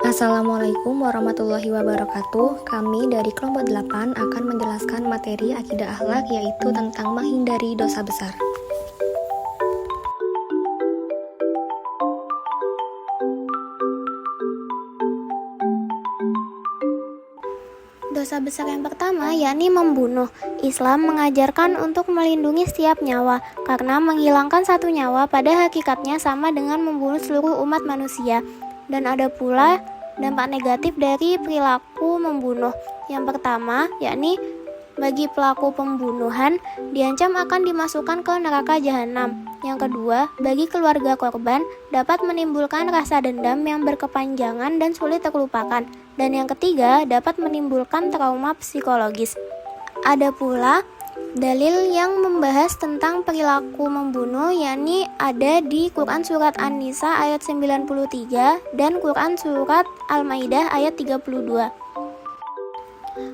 Assalamualaikum warahmatullahi wabarakatuh. Kami dari kelompok 8 akan menjelaskan materi akidah akhlak, yaitu tentang menghindari dosa besar. Dosa besar yang pertama yakni membunuh. Islam mengajarkan untuk melindungi setiap nyawa, karena menghilangkan satu nyawa pada hakikatnya sama dengan membunuh seluruh umat manusia. Dan ada pula dampak negatif dari perilaku membunuh. Yang pertama yakni bagi pelaku pembunuhan diancam akan dimasukkan ke neraka jahanam. Yang kedua, bagi keluarga korban dapat menimbulkan rasa dendam yang berkepanjangan dan sulit terlupakan. Dan yang ketiga, dapat menimbulkan trauma psikologis. Ada pula dalil yang membahas tentang perilaku membunuh, yakni ada di Quran Surat An-Nisa ayat 93 dan Quran Surat Al-Maidah ayat 32.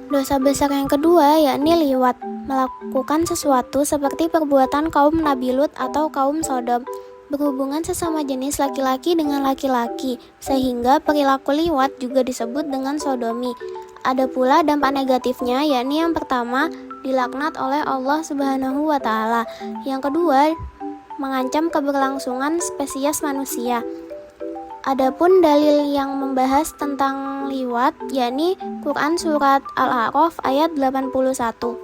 Dosa besar yang kedua yakni liwat, melakukan sesuatu seperti perbuatan kaum Nabi Lut atau kaum Sodom, berhubungan sesama jenis laki-laki dengan laki-laki, sehingga perilaku liwat juga disebut dengan sodomi. Ada pula dampak negatifnya, yakni yang pertama, dilaknat oleh Allah Subhanahu wa Ta'ala. Yang kedua, mengancam keberlangsungan spesies manusia. Adapun dalil yang membahas tentang liwat, yakni Quran Surat Al-A'raf ayat 81.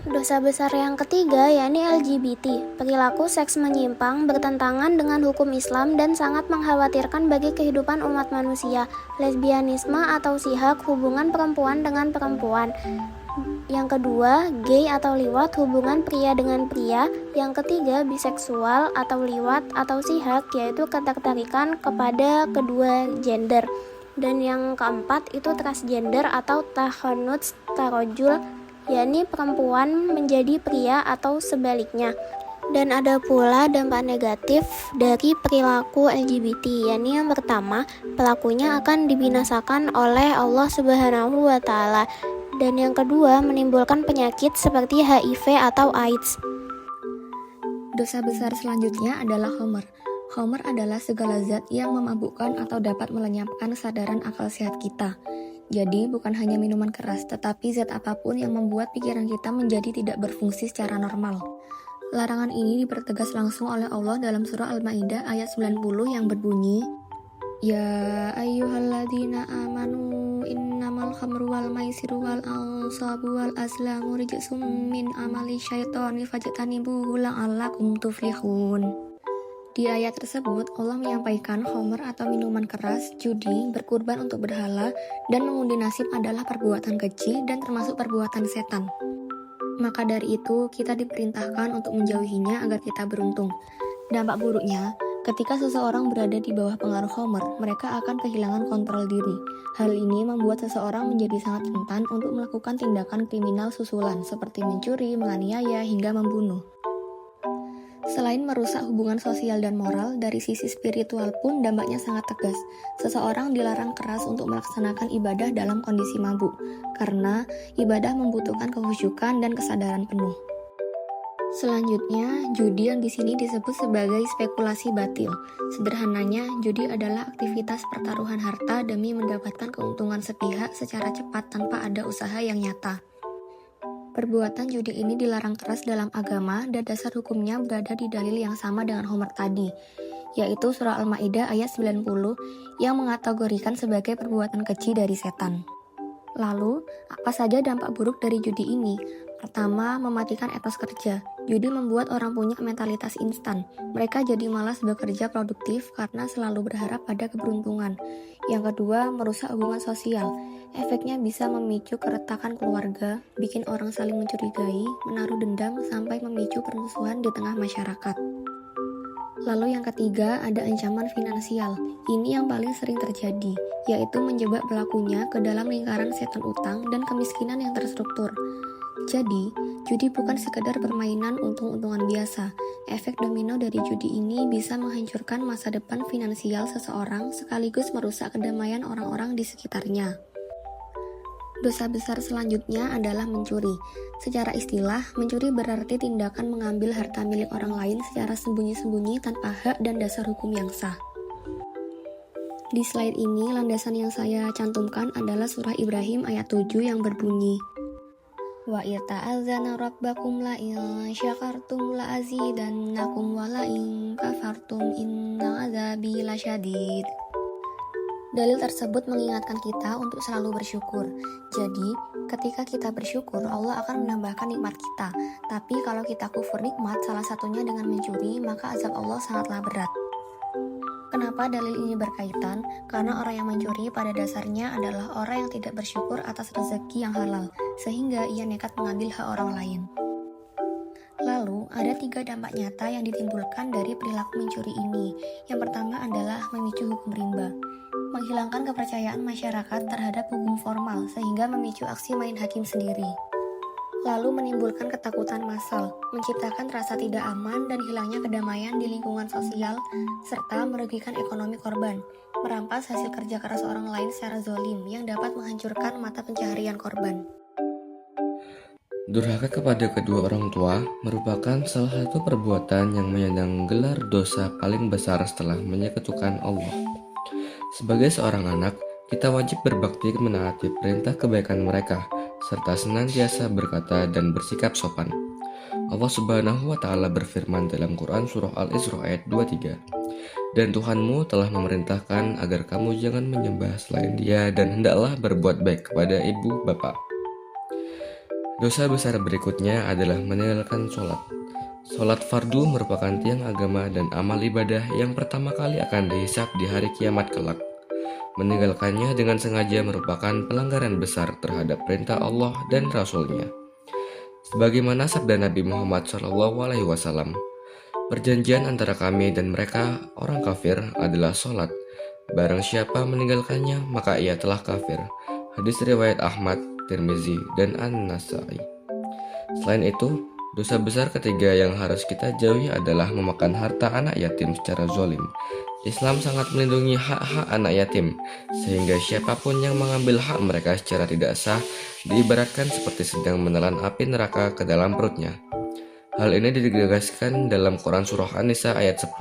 Dosa besar yang ketiga yakni LGBT, perilaku seks menyimpang bertentangan dengan hukum Islam dan sangat mengkhawatirkan bagi kehidupan umat manusia. Lesbianisme atau sihak, hubungan perempuan dengan perempuan. Yang kedua, gay atau liwat, hubungan pria dengan pria. Yang ketiga, biseksual atau liwat atau sihak, yaitu ketertarikan kepada kedua gender. Dan yang keempat itu transgender atau tahonuts tarojul, yakni perempuan menjadi pria atau sebaliknya. Dan ada pula dampak negatif dari perilaku LGBT, yakni yang pertama, pelakunya akan dibinasakan oleh Allah Subhanahu wa Ta'ala. Dan yang kedua, menimbulkan penyakit seperti HIV atau AIDS. Dosa besar selanjutnya adalah khamr. Khamr adalah segala zat yang memabukkan atau dapat melenyapkan kesadaran akal sehat kita. Jadi bukan hanya minuman keras, tetapi zat apapun yang membuat pikiran kita menjadi tidak berfungsi secara normal. Larangan ini dipertegas langsung oleh Allah dalam surah Al-Maidah ayat 90 yang berbunyi, Ya ayyuhalladzina amanu innamal khamru wal maisiru wal ansabu wal azlamu rijsum min amali syaitani fajtanibuhu la'allakum tuflihun. Di ayat tersebut, Allah menyampaikan khamr atau minuman keras, judi, berkurban untuk berhala, dan mengundi nasib adalah perbuatan keji dan termasuk perbuatan setan. Maka dari itu, kita diperintahkan untuk menjauhinya agar kita beruntung. Dampak buruknya, ketika seseorang berada di bawah pengaruh khamr, mereka akan kehilangan kontrol diri. Hal ini membuat seseorang menjadi sangat rentan untuk melakukan tindakan kriminal susulan, seperti mencuri, menganiaya, hingga membunuh. Selain merusak hubungan sosial dan moral, dari sisi spiritual pun dampaknya sangat tegas. Seseorang dilarang keras untuk melaksanakan ibadah dalam kondisi mabuk, karena ibadah membutuhkan kehusyukan dan kesadaran penuh. Selanjutnya, judi yang di sini disebut sebagai spekulasi batil. Sederhananya, judi adalah aktivitas pertaruhan harta demi mendapatkan keuntungan sepihak secara cepat tanpa ada usaha yang nyata. Perbuatan judi ini dilarang keras dalam agama dan dasar hukumnya berada di dalil yang sama dengan khamr tadi, yaitu surah Al-Maidah ayat 90 yang mengategorikan sebagai perbuatan keji dari setan. Lalu, apa saja dampak buruk dari judi ini? Pertama, mematikan etos kerja. Judi membuat orang punya mentalitas instan. Mereka jadi malas bekerja produktif karena selalu berharap pada keberuntungan. Yang kedua, merusak hubungan sosial. Efeknya bisa memicu keretakan keluarga, bikin orang saling mencurigai, menaruh dendam, sampai memicu permusuhan di tengah masyarakat. Lalu yang ketiga, ada ancaman finansial. Ini yang paling sering terjadi, yaitu menjebak pelakunya ke dalam lingkaran setan utang dan kemiskinan yang terstruktur. Jadi, judi bukan sekedar permainan untung-untungan biasa. Efek domino dari judi ini bisa menghancurkan masa depan finansial seseorang sekaligus merusak kedamaian orang-orang di sekitarnya. Dosa besar selanjutnya adalah mencuri. Secara istilah, mencuri berarti tindakan mengambil harta milik orang lain secara sembunyi-sembunyi tanpa hak dan dasar hukum yang sah. Di slide ini, landasan yang saya cantumkan adalah surah Ibrahim ayat 7 yang berbunyi, Wa ta'adzana rabbakum la in syakartum la azidannakum wa la in kafartum inna azabi lasyadid. Dalil tersebut mengingatkan kita untuk selalu bersyukur. Jadi, ketika kita bersyukur, Allah akan menambahkan nikmat kita. Tapi kalau kita kufur nikmat, salah satunya dengan mencuri, maka azab Allah sangatlah berat. Kenapa dalil ini berkaitan? Karena orang yang mencuri pada dasarnya adalah orang yang tidak bersyukur atas rezeki yang halal, sehingga ia nekat mengambil hak orang lain. Lalu, ada 3 dampak nyata yang ditimbulkan dari perilaku mencuri ini. Yang pertama adalah memicu hukum rimba, menghilangkan kepercayaan masyarakat terhadap hukum formal, sehingga memicu aksi main hakim sendiri. Lalu menimbulkan ketakutan massal, menciptakan rasa tidak aman dan hilangnya kedamaian di lingkungan sosial, serta merugikan ekonomi korban, merampas hasil kerja keras orang lain secara zolim yang dapat menghancurkan mata pencaharian korban. Durhaka kepada kedua orang tua merupakan salah satu perbuatan yang menyandang gelar dosa paling besar setelah menyekutukan Allah. Sebagai seorang anak, kita wajib berbakti menaati perintah kebaikan mereka, serta senantiasa berkata dan bersikap sopan. Allah Subhanahu wa Ta'ala berfirman dalam Quran Surah Al-Isra ayat 23, dan Tuhanmu telah memerintahkan agar kamu jangan menyembah selain Dia dan hendaklah berbuat baik kepada ibu bapa. Dosa besar berikutnya adalah meninggalkan sholat. Sholat fardu merupakan tiang agama dan amal ibadah yang pertama kali akan dihisab di hari kiamat kelak. Meninggalkannya dengan sengaja merupakan pelanggaran besar terhadap perintah Allah dan Rasul-Nya. Sebagaimana sabda Nabi Muhammad SAW, perjanjian antara kami dan mereka orang kafir adalah sholat. Barang siapa meninggalkannya, maka ia telah kafir. Hadis riwayat Ahmad, Tirmizi, dan An-Nasai. Selain itu, dosa besar ketiga yang harus kita jauhi adalah memakan harta anak yatim secara zalim. Islam sangat melindungi hak-hak anak yatim, sehingga siapapun yang mengambil hak mereka secara tidak sah diibaratkan seperti sedang menelan api neraka ke dalam perutnya. Hal ini ditegaskan dalam Quran Surah An-Nisa ayat 10.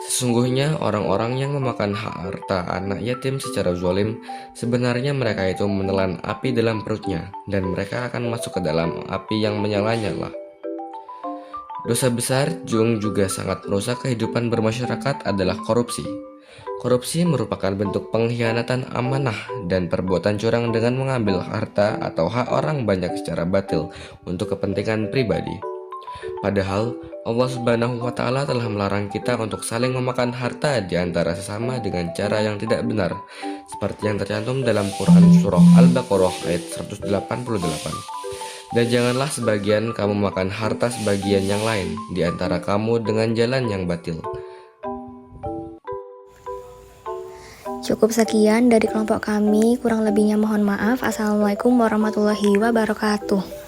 Sesungguhnya orang-orang yang memakan hak harta anak yatim secara zalim, sebenarnya mereka itu menelan api dalam perutnya, dan mereka akan masuk ke dalam api yang menyala-nyala. Dosa besar yang juga sangat merusak kehidupan bermasyarakat adalah korupsi. Korupsi merupakan bentuk pengkhianatan amanah dan perbuatan curang dengan mengambil harta atau hak orang banyak secara batil untuk kepentingan pribadi. Padahal Allah Subhanahu wa Ta'ala telah melarang kita untuk saling memakan harta di antara sesama dengan cara yang tidak benar, seperti yang tercantum dalam Quran Surah Al-Baqarah ayat 188. Dan janganlah sebagian kamu makan harta sebagian yang lain di antara kamu dengan jalan yang batil. Cukup sekian dari kelompok kami, kurang lebihnya mohon maaf. Assalamualaikum warahmatullahi wabarakatuh.